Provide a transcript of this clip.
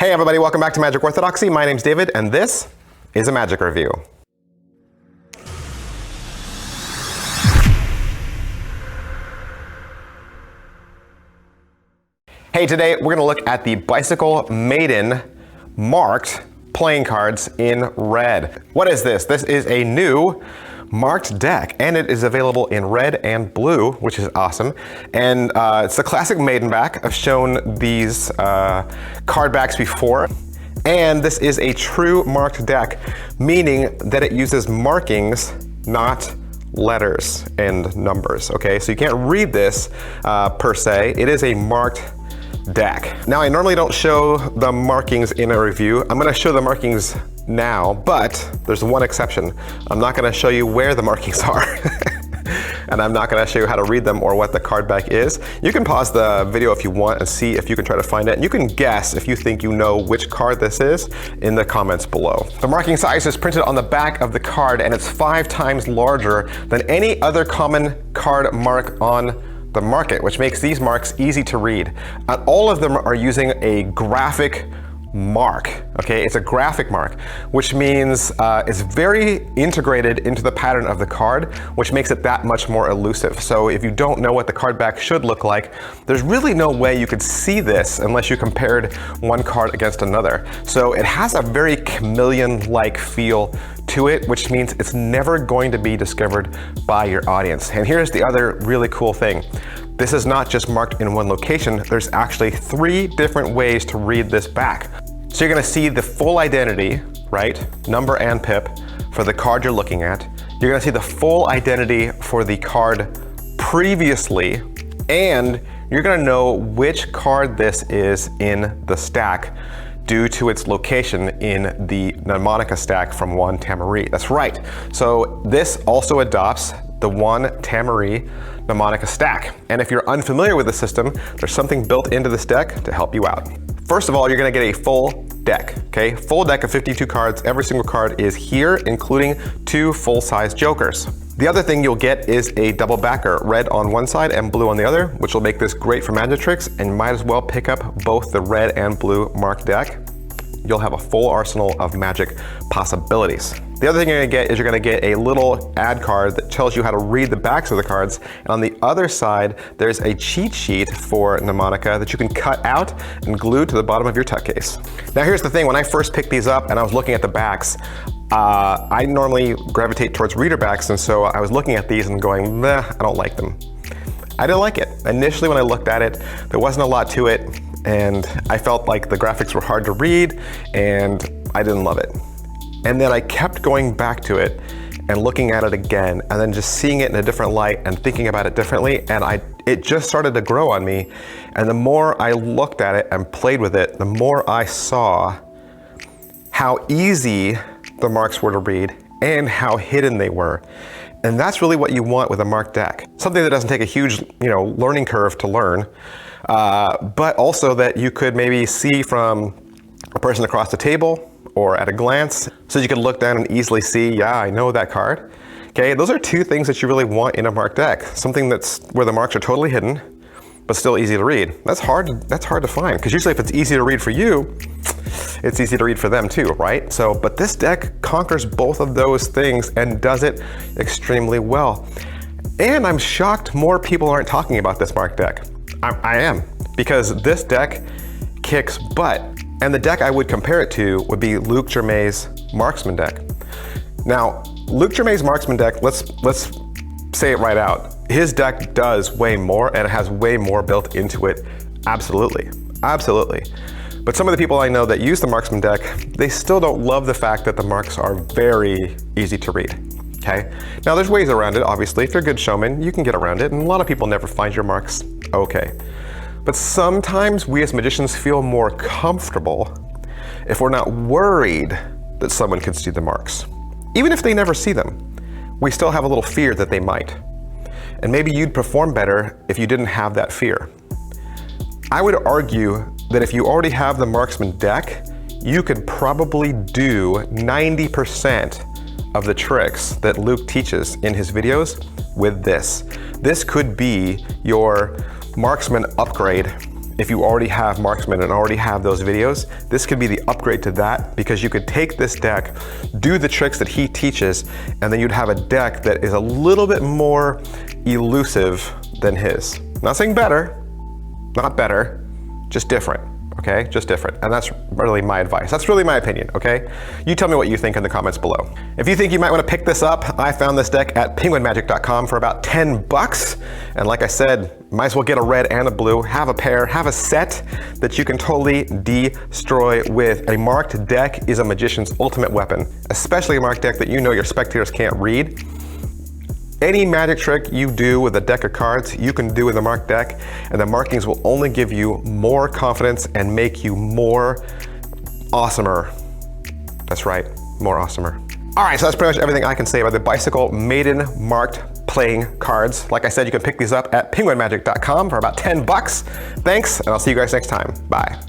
Hey everybody, welcome back to Magic Orthodoxy. My name's David, and this is a magic review. Hey, today we're gonna look at the Bicycle Maiden marked playing cards in red. What is this? This is a new marked deck, and it is available in red and blue, which is awesome. And it's the classic Maiden back. I've shown these card backs before. And this is a true marked deck, meaning that it uses markings, not letters and numbers, okay? So you can't read this per se. It is a marked deck. Now, I normally don't show the markings in a review. I'm gonna show the markings now, but there's one exception. I'm not gonna show you where the markings are. And I'm not gonna show you how to read them or what the card back is. You can pause the video if you want and see if you can try to find it. And you can guess if you think you know which card this is in the comments below. The marking size is printed on the back of the card, and it's 5 times larger than any other common card mark on the market, which makes these marks easy to read. And all of them are using a graphic mark, okay? It's a graphic mark, which means it's very integrated into the pattern of the card, which makes it that much more elusive. So if you don't know what the card back should look like, there's really no way you could see this unless you compared one card against another. So it has a very chameleon-like feel to it, which means it's never going to be discovered by your audience. And here's the other really cool thing. This is not just marked in one location. There's actually 3 different ways to read this back. So you're gonna see the full identity, right? Number and pip for the card you're looking at. You're gonna see the full identity for the card previously, and you're gonna know which card this is in the stack due to its location in the mnemonica stack from 1 Tamari. That's right. So this also adopts the 1 Tamari mnemonica stack. And if you're unfamiliar with the system, there's something built into this deck to help you out. First of all, you're gonna get a full deck, okay? Full deck of 52 cards. Every single card is here, including 2 full-size jokers. The other thing you'll get is a double backer, red on one side and blue on the other, which will make this great for magic tricks, and you might as well pick up both the red and blue marked deck. You'll have a full arsenal of magic possibilities. The other thing you're gonna get is you're gonna get a little ad card that tells you how to read the backs of the cards. And on the other side, there's a cheat sheet for mnemonica that you can cut out and glue to the bottom of your tuck case. Now here's the thing, when I first picked these up and I was looking at the backs, I normally gravitate towards reader backs, and so I was looking at these and going, meh, I don't like them. I didn't like it. Initially when I looked at it, there wasn't a lot to it, and I felt like the graphics were hard to read, and I didn't love it. And then I kept going back to it and looking at it again, and then just seeing it in a different light and thinking about it differently, and it just started to grow on me. And the more I looked at it and played with it, the more I saw how easy the marks were to read and how hidden they were. And that's really what you want with a marked deck. Something that doesn't take a huge, learning curve to learn, but also that you could maybe see from a person across the table or at a glance, so you can look down and easily see, yeah, I know that card. Okay, those are 2 things that you really want in a marked deck. Something that's where the marks are totally hidden, but still easy to read. That's hard to find, because usually if it's easy to read for you, it's easy to read for them too, right? So, but this deck conquers both of those things and does it extremely well. And I'm shocked more people aren't talking about this marked deck. I am, because this deck kicks butt. And the deck I would compare it to would be Luke Germain's Marksman deck. Now, Luke Germain's Marksman deck, let's say it right out. His deck does way more, and it has way more built into it. Absolutely, absolutely. But some of the people I know that use the Marksman deck, they still don't love the fact that the marks are very easy to read, okay? Now there's ways around it, obviously. If you're a good showman, you can get around it, and a lot of people never find your marks okay. But sometimes we as magicians feel more comfortable if we're not worried that someone could see the marks. Even if they never see them, we still have a little fear that they might. And maybe you'd perform better if you didn't have that fear. I would argue that if you already have the Marksman deck, you could probably do 90% of the tricks that Luke teaches in his videos with this. This could be your Marksman upgrade if you already have Marksman and already have those videos, this could be the upgrade to that, because you could take this deck, do the tricks that he teaches, and then you'd have a deck that is a little bit more elusive than his. Not saying better, not better, just different. Okay, just different. And that's really my advice. That's really my opinion, okay? You tell me what you think in the comments below. If you think you might want to pick this up, I found this deck at penguinmagic.com for about 10 bucks. And like I said, might as well get a red and a blue, have a pair, have a set that you can totally destroy with. A marked deck is a magician's ultimate weapon, especially a marked deck that you know your spectators can't read. Any magic trick you do with a deck of cards, you can do with a marked deck, and the markings will only give you more confidence and make you more awesomer. That's right, more awesomer. All right, so that's pretty much everything I can say about the Bicycle Maiden marked playing cards. Like I said, you can pick these up at penguinmagic.com for about 10 bucks. Thanks, and I'll see you guys next time. Bye.